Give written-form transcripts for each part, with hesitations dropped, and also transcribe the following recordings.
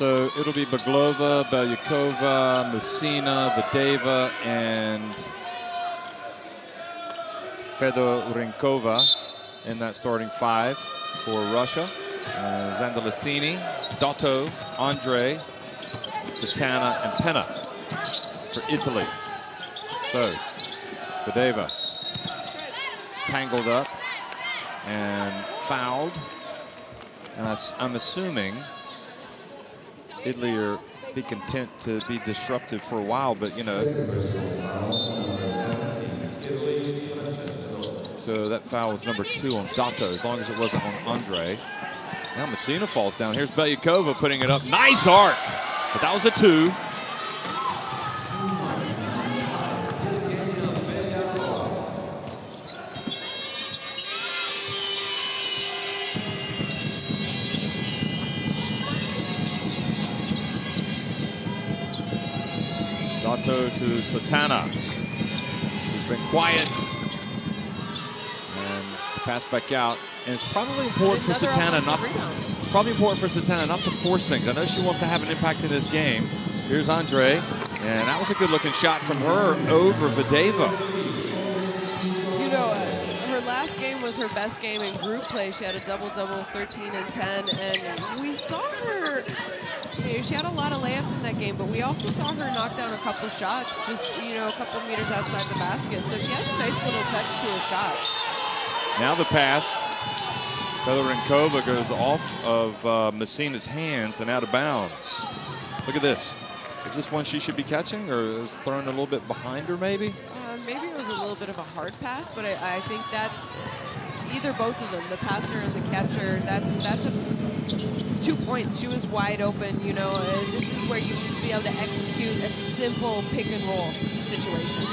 So it'll be Baglova, Belyakova, Musina, Vadeva, and Fedorenkova in that starting five for Russia. Zandalasini, Dotto, Andre, Satana, and Penna for Italy. So Vadeva tangled up and fouled. And I'm assuming Italy are be content to be disruptive for a while, but you know. So that foul was number 2 on Dotto, as long as it wasn't on Andre. Now Messina falls down. Here's Belyakova putting it up. Nice arc, but that was a 2. Dotto to Satana, who's been quiet. And pass back out. And it's probably important for Satana not to force things. I know she wants to have an impact in this game. Here's Andre, and that was a good-looking shot from her over Vadeva. You know, her last game was her best game in group play. She had a double-double, 13 and 10, and we saw her. You know, she had a lot of layups in that game, but we also saw her knock down a couple shots, just a couple meters outside the basket. So she has a nice little touch to her shot. Now the pass. Fedorenkova goes off of Messina's hands and out of bounds. Look at this. Is this one she should be catching, or is thrown a little bit behind her, maybe? Maybe it was a little bit of a hard pass, but I think that's either both of them, the passer and the catcher. It's 2 points. She was wide open. This is where you need to be able to execute a simple pick and roll situation.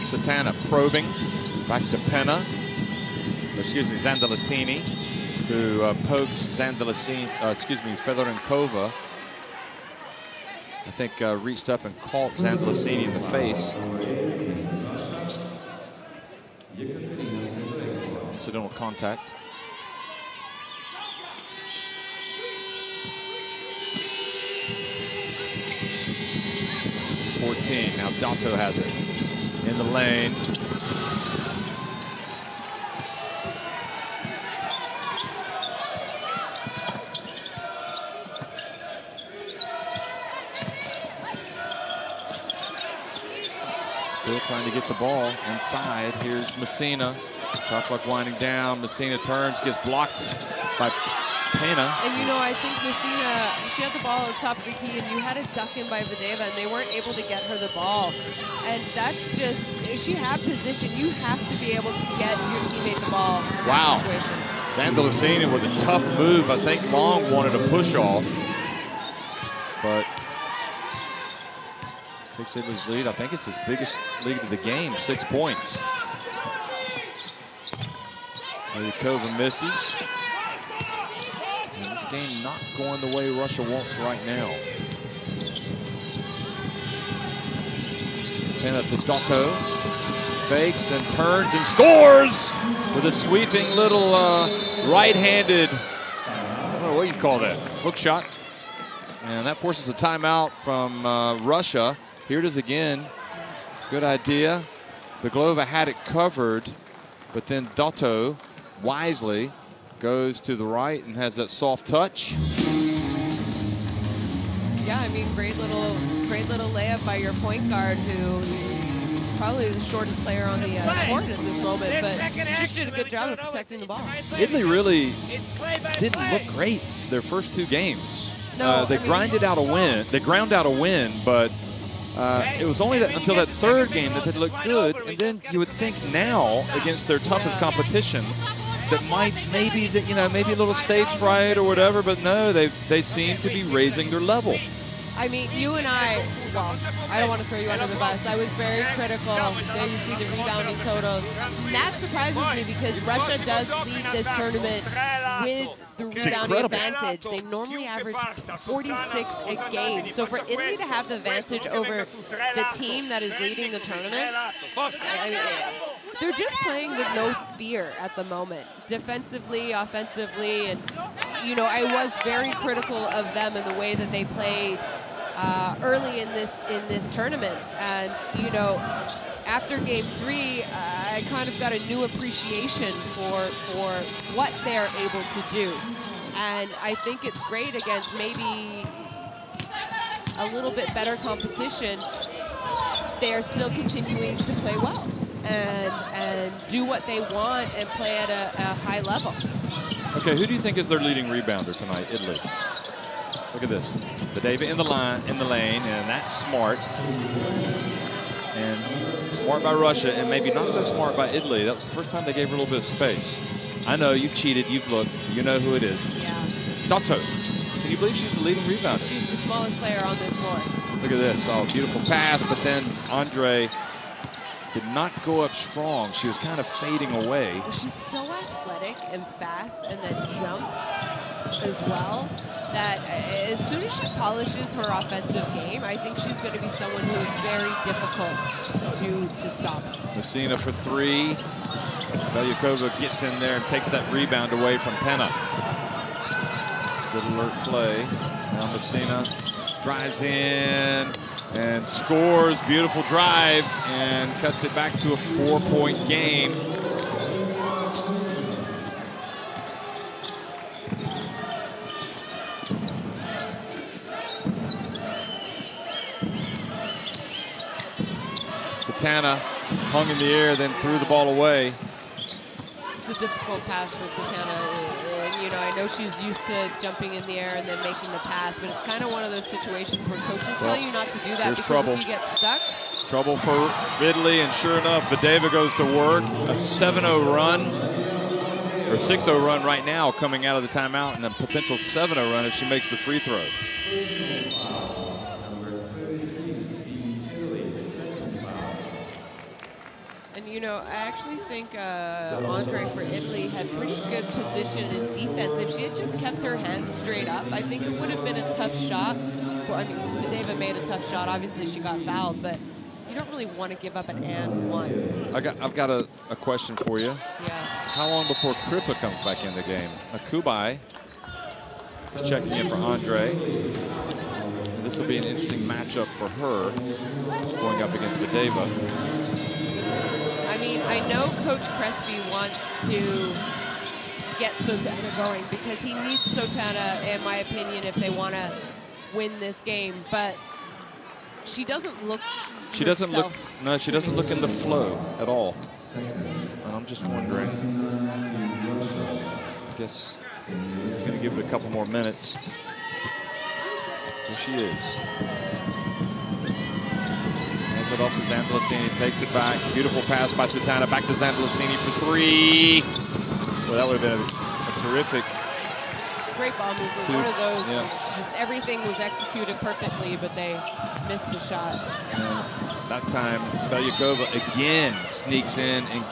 Satana probing back to Penna. Zandalasini, who pokes Fedorenkova. I think reached up and caught Zandalasini in the face. Incidental contact. Now Dotto has it in the lane. Still trying to get the ball inside. Here's Messina. Shot clock winding down. Messina turns, gets blocked by Pena. And I think Messina, she had the ball at the top of the key, and you had a duck in by Vadeva, and they weren't able to get her the ball. And that's just, she had position. You have to be able to get your teammate the ball in that situation. Zandalasini with a tough move. I think Long wanted a push off, but takes Italy's lead. I think it's his biggest lead of the game, 6 points. Belyakova misses. And this game not going the way Russia wants right now. Penna to Dotto. Fakes and turns and scores with a sweeping little right-handed, I don't know what you'd call that, hook shot. And that forces a timeout from Russia. Here it is again. Good idea. Baglova had it covered, but then Dotto wisely goes to the right and has that soft touch. Yeah, I mean, great little layup by your point guard, who is probably the shortest player on the court at this moment, but just did a good job of protecting the ball. Italy really didn't look great their first 2 games. No, they ground out a win, but it was only until that 3rd game that they looked good, and then you would think now against their toughest competition that maybe a little stage fright or whatever, but no, they seem to be raising their level. I mean, you and I don't want to throw you under the bus. I was very critical. There you see the rebounding totals. And that surprises me because Russia does lead this tournament with the rebounding advantage. They normally average 46 a game. So for Italy to have the advantage over the team that is leading the tournament, they're just playing with no fear at the moment, defensively, offensively, and you know, I was very critical of them and the way that they played early in this tournament. And, you know, after Game 3, I kind of got a new appreciation for what they're able to do. And I think it's great against maybe a little bit better competition. They are still continuing to play well and do what they want and play at a high level. Okay, who do you think is their leading rebounder tonight? Italy. Look at this. Badeva in the lane, and that's smart. And smart by Russia, and maybe not so smart by Italy. That was the first time they gave her a little bit of space. I know, you've cheated, you've looked, you know who it is. Yeah. Dotto. Can you believe she's the leading rebounder? She's the smallest player on this floor. Look at this. Oh, beautiful pass, but then Andre did not go up strong. She was kind of fading away. She's so athletic and fast and then jumps as well that as soon as she polishes her offensive game, I think she's going to be someone who is very difficult to stop. Messina for three. Belyakova gets in there and takes that rebound away from Penna. Good alert play. Now Messina drives in and scores. Beautiful drive and cuts it back to a 4-point game. Satana hung in the air, then threw the ball away. It's a difficult pass for Satana. And, you know, I know she's used to jumping in the air and then making the pass, but it's kind of one of those situations where coaches tell you not to do that because trouble. if you get stuck. Trouble for Italy, and sure enough, Badeva goes to work. A 7-0 run, or 6-0 run right now coming out of the timeout, and a potential 7-0 run if she makes the free throw. You know, I actually think Andre for Italy had pretty good position in defense. If she had just kept her hands straight up, I think it would have been a tough shot. Well, I mean, Badeva made a tough shot. Obviously, she got fouled, but you don't really want to give up an and one. I've got a question for you. Yeah. How long before Kripa comes back in the game? Kubai is checking in for Andre. This will be an interesting matchup for her going up against Badeva. I mean, I know Coach Crespi wants to get Sotana going because he needs Sotana, in my opinion, if they want to win this game. But she doesn't look. She doesn't look. No, she doesn't look in the flow at all. And I'm just wondering. I guess he's going to give it a couple more minutes. There she is. It off to Zandalasini, takes it back. Beautiful pass by Sutana, back to Zandalasini for three. Well, that would have been a terrific. Great ball movement. One of those, just everything was executed perfectly, but they missed the shot. That time, Belyakova again sneaks in, and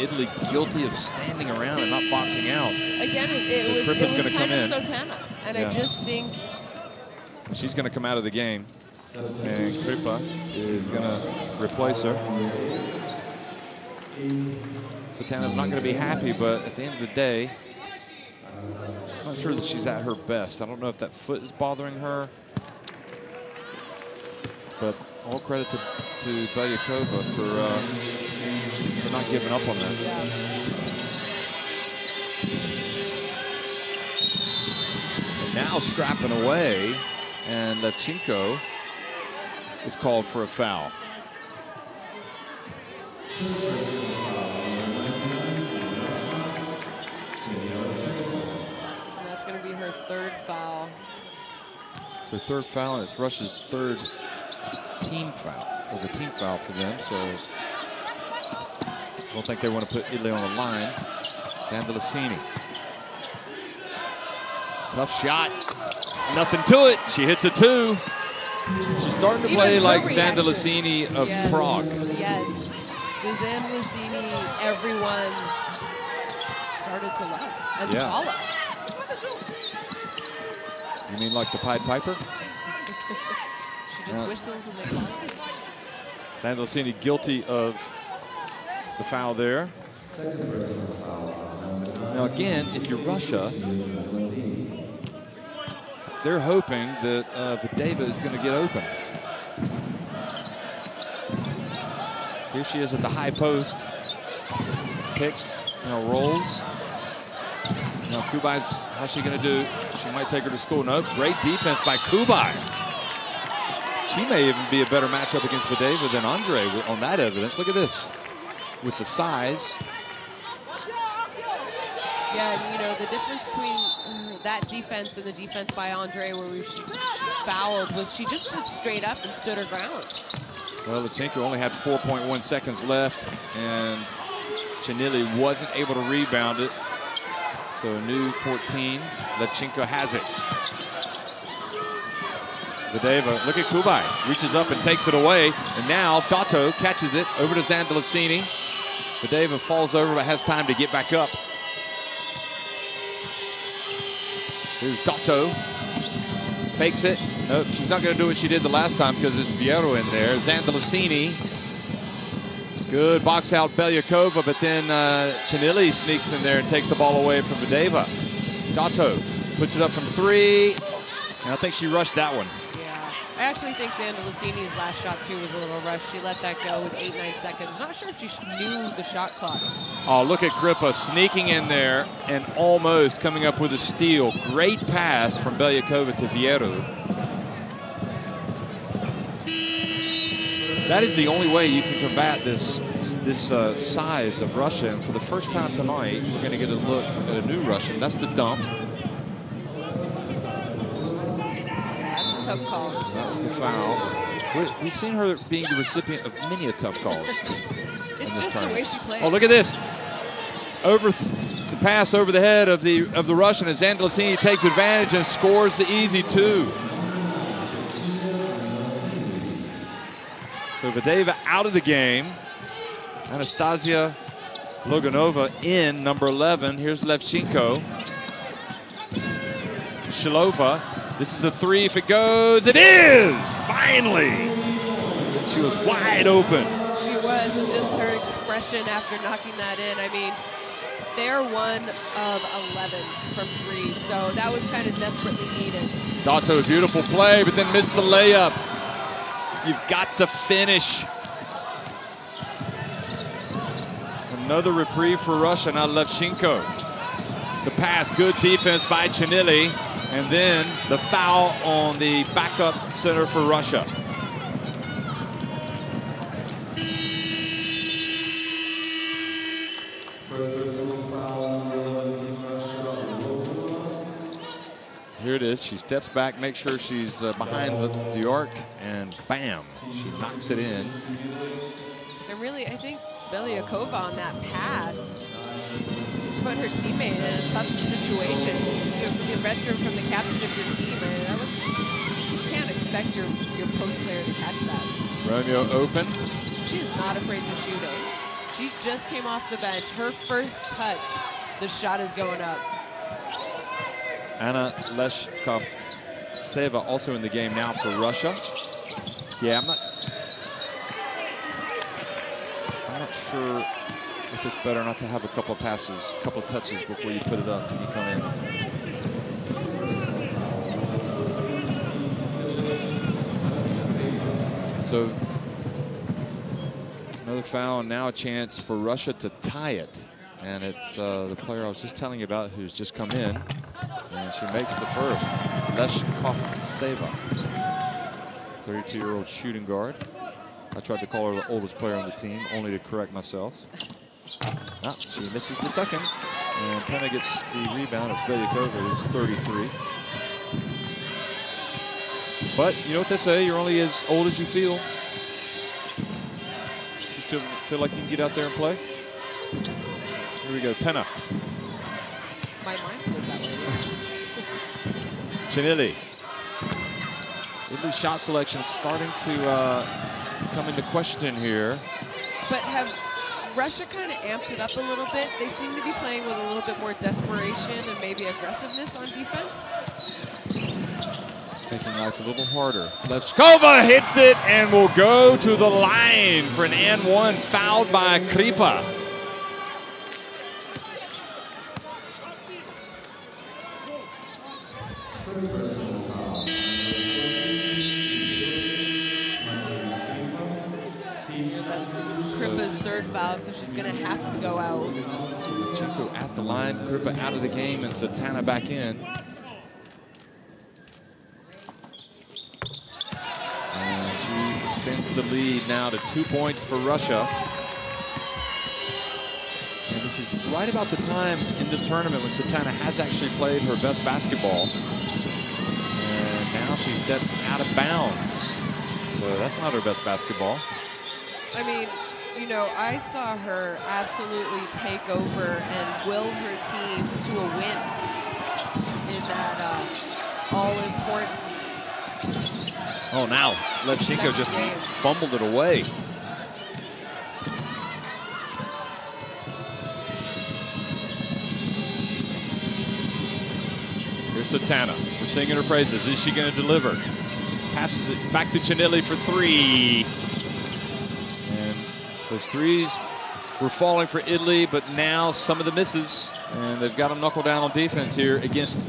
Italy guilty of standing around and not boxing out. Again, it was going to come in. Sotana, and I just think she's going to come out of the game. And Kripa is going to replace her. Sotana's not going to be happy, but at the end of the day, I'm not sure that she's at her best. I don't know if that foot is bothering her. But all credit to Belyakova for not giving up on that. And now scrapping away, and Levchenko is called for a foul. And that's going to be her third foul. So third foul, and it's Russia's third team foul. It was a team foul for them, so I don't think they want to put Italy on the line. Zandalasini. Tough shot. Nothing to it. She hits a two. She's starting to play like Zandalasini of Prague. Yes. The Zandalasini, everyone started to love and follow. You mean like the Pied Piper? She just whistles and they follow. Zandalasini guilty of the foul there. Now again, if you're Russia, they're hoping that Videva is going to get open. Here she is at the high post. Picked, rolls. Now Kubai's, how's she going to do? She might take her to school. Nope, great defense by Kubai. She may even be a better matchup against Videva than Andre on that evidence. Look at this, with the size. Yeah, and the difference between that defense and the defense by Andre where she fouled was she just stood straight up and stood her ground. Well, Levchenko only had 4.1 seconds left, and Chanili wasn't able to rebound it. So a new 14. Levchenko has it. Videva, look at Kubai. Reaches up and takes it away. And now Dato catches it over to Zandalasini. Videva falls over but has time to get back up. Here's Dato. Fakes it. Nope, she's not going to do what she did the last time because there's Fierro in there. Zandalasini. Good box out Belyakova, but then Chanili sneaks in there and takes the ball away from Videva. Dato puts it up from 3, and I think she rushed that one. Yeah, I actually think Zandalasini's last shot too was a little rushed. She let that go with 8-9 seconds. Not sure if she knew the shot clock. Oh, look at Grippa sneaking in there and almost coming up with a steal. Great pass from Belyakova to Fierro. That is the only way you can combat this size of Russia. And for the first time tonight, we're going to get a look at a new Russian. That's the dump. That's a tough call. That was the foul. We've seen her being the recipient of many a tough calls. It's just the way she plays. Oh, look at this. The pass over the head of the Russian, and Zandalasini takes advantage and scores the easy 2. So Videva out of the game. Anastasia Loganova in, number 11. Here's Levchenko. Shilova. This is a 3 if it goes. It is! Finally! She was wide open. She was, and just her expression after knocking that in. I mean, they're 1 of 11 from 3, so that was kind of desperately needed. Dato, a beautiful play, but then missed the layup. You've got to finish. Another reprieve for Russia, now Levchenko. The pass, good defense by Chanili, and then the foul on the backup center for Russia. Here it is. She steps back, makes sure she's behind the arc, and bam, she knocks it in. And really, I think Belyakova on that pass put her teammate in a tough situation. The veteran from the captain of your team, and you can't expect your post player to catch that. Romeo open. She's not afraid to shoot it. She just came off the bench. Her first touch, the shot is going up. Anna Leshkov-Seva also in the game now for Russia. Yeah, I'm not sure if it's better not to have a couple of passes, a couple of touches before you put it up and you come in. So another foul, and now a chance for Russia to tie it. And it's the player I was just telling you about who's just come in. And she makes the first. Leshkov-Seva, 32-year-old shooting guard. I tried to call her the oldest player on the team, only to correct myself. She misses the second, and Penna gets the rebound. It's Belyakova, who's 33. But you know what they say, you're only as old as you feel. You still feel like you can get out there and play? Here we go, Penna. My mind feels that way. Chanili. Italy's shot selection is starting to come into question here. But have Russia kind of amped it up a little bit? They seem to be playing with a little bit more desperation and maybe aggressiveness on defense. Making life a little harder. Leshkova hits it and will go to the line for an and one, fouled by Kripa. third foul, so she's going to have to go out. Chico at the line, Kripa out of the game, and Satana back in. And she extends the lead now to 2 points for Russia. And this is right about the time in this tournament when Satana has actually played her best basketball. And now she steps out of bounds. So that's not her best basketball. I mean, you know, I saw her absolutely take over and will her team to a win in that all-important. Oh, now Levchenko just fumbled it away. Here's Satana. We're singing her praises. Is she going to deliver? Passes it back to Giannilli for three. And those threes were falling for Italy, but now some of the misses. And they've got to knuckle down on defense here against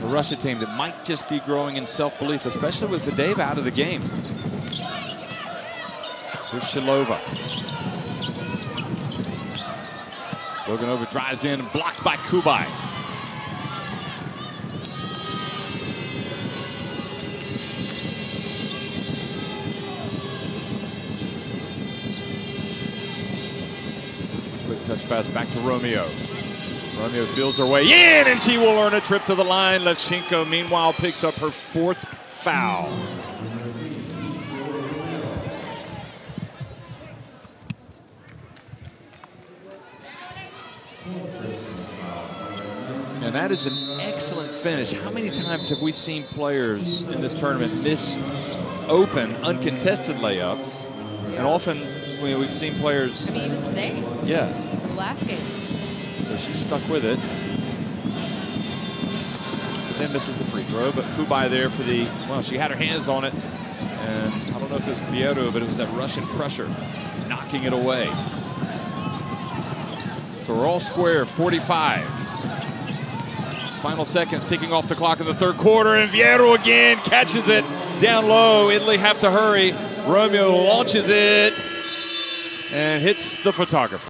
a Russia team that might just be growing in self-belief, especially with Vadeva out of the game. Here's Shilova. Loganova drives in, blocked by Kubai. Quick touch pass back to Romeo. Romeo feels her way in, and she will earn a trip to the line. Levchenko, meanwhile, picks up her 4th foul. And that is an excellent finish. How many times have we seen players in this tournament miss open, uncontested layups? And often we've seen players... I mean, even today. Yeah. The last game. So she's stuck with it. Then misses the free throw, but Kubai there for the... Well, she had her hands on it. And I don't know if it was Vieto, but it was that Russian pressure knocking it away. So we're all square, 45. Final seconds ticking off the clock in the third quarter, and Vieto again catches it down low. Italy have to hurry. Romeo launches it and hits the photographer.